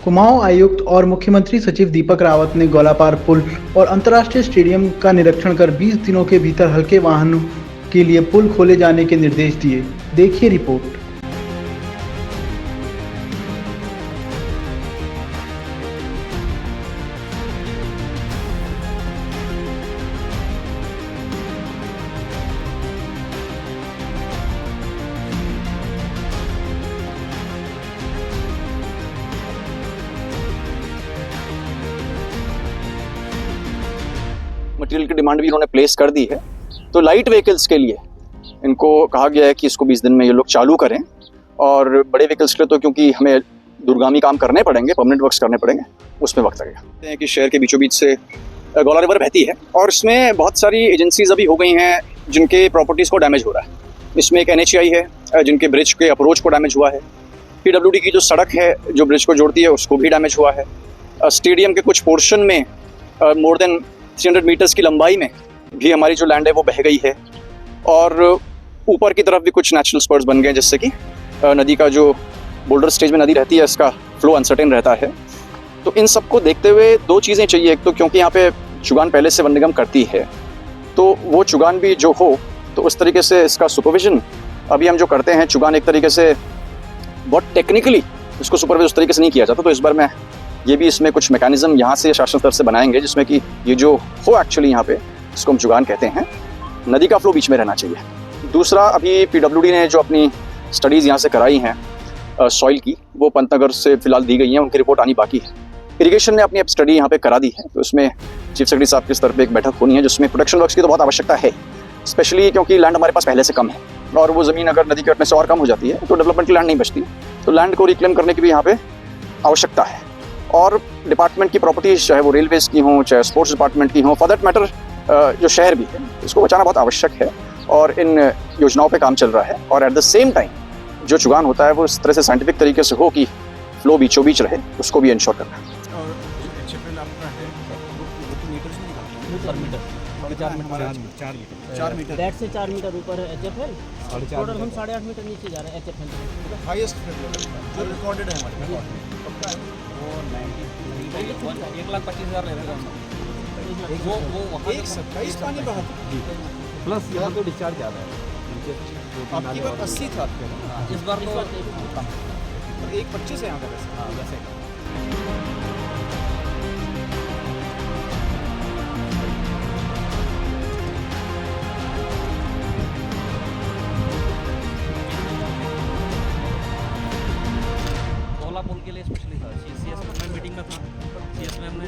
कुमाऊं आयुक्त और मुख्यमंत्री सचिव दीपक रावत ने गोलापार पुल और अंतर्राष्ट्रीय स्टेडियम का निरीक्षण कर 20 दिनों के भीतर हल्के वाहनों के लिए पुल खोले जाने के निर्देश दिए। देखिए रिपोर्ट। मटेरियल की डिमांड भी इन्होंने प्लेस कर दी है। तो लाइट व्हीकल्स के लिए इनको कहा गया है कि इसको 20 दिन में ये लोग चालू करें, और बड़े व्हीकल्स के लिए तो क्योंकि हमें दूरगामी काम करने पड़ेंगे, परमानेंट वर्क्स करने पड़ेंगे, उसमें वक्त लगेगा। कहते हैं कि शहर के बीचों बीच से गौला रिवर बहती है और इसमें बहुत सारी एजेंसीज अभी हो गई हैं जिनके प्रॉपर्टीज़ को डैमेज हो रहा है। इसमें एक NHAI है जिनके ब्रिज के अप्रोच को डैमेज हुआ है। PWD की जो सड़क है जो ब्रिज को जोड़ती है उसको भी डैमेज हुआ है। स्टेडियम के कुछ पोर्शन में मोर देन 300 मीटर्स की लंबाई में भी हमारी जो लैंड है वो बह गई है, और ऊपर की तरफ भी कुछ नेचुरल स्पर्स बन गए, जिससे कि नदी का जो बोल्डर स्टेज में नदी रहती है इसका फ्लो अनसर्टेन रहता है। तो इन सब को देखते हुए दो चीज़ें चाहिए। एक तो क्योंकि यहाँ पे चुगान पहले से वन निगम करती है, तो वो चुगान भी जो हो तो उस तरीके से इसका सुपरविजन अभी हम जो करते हैं, चुगान एक तरीके से बहुत टेक्निकली इसको सुपरवाइज उस तरीके से नहीं किया जाता। तो इस बार मैं ये भी इसमें कुछ मैकेनिज्म यहाँ से शासन स्तर से बनाएंगे जिसमें कि ये जो हो एक्चुअली यहाँ पे इसको हम चुगान कहते हैं, नदी का फ्लो बीच में रहना चाहिए। दूसरा, अभी PWD ने जो अपनी स्टडीज़ यहाँ से कराई हैं सॉइल की, वो पंतनगर से फिलहाल दी गई हैं, उनकी रिपोर्ट आनी बाकी है। इरिगेशन ने अपनी अब स्टडी यहाँ पे करा दी है, तो इसमें चीफ सेक्रेटरी साहब के स्तर पर एक बैठक होनी है जिसमें प्रोटेक्शन वर्क्स की तो बहुत आवश्यकता है, स्पेशली क्योंकि लैंड हमारे पास पहले से कम है, और वो ज़मीन अगर नदी के कटने से और कम हो जाती है तो डेवलपमेंट की लैंड नहीं बचती। तो लैंड को रिक्लेम करने की भी यहाँ पे आवश्यकता है। और डिपार्टमेंट की प्रॉपर्टीज, चाहे वो रेलवेज़ की हों, चाहे स्पोर्ट्स डिपार्टमेंट की हों, फॉर दैट मैटर जो शहर भी है, इसको बचाना बहुत आवश्यक है, और इन योजनाओं पे काम चल रहा है। और एट द सेम टाइम जो चुगान होता है वो इस तरह से साइंटिफिक तरीके से हो कि फ्लो बीचों बीच रहे, उसको भी इंश्योर करना है। डेढ़ से 4 मीटर ऊपर है HFL, टोटल हम 8.5 मीटर नीचे जा रहे हैं HFL। हाईएस्ट जो रिकॉर्डेड है हमारे पास वो 1,25,000 लेगा वो वहाँ 127 पानी बहा प्लस यहाँ तो डिस्चार्ज ज़्यादा है। आपकी बार 80 था, इस बार तो 1,25 है यहाँ का वैसे। पुल के लिए स्पेशली था CCS में मीटिंग में था। CS में हमने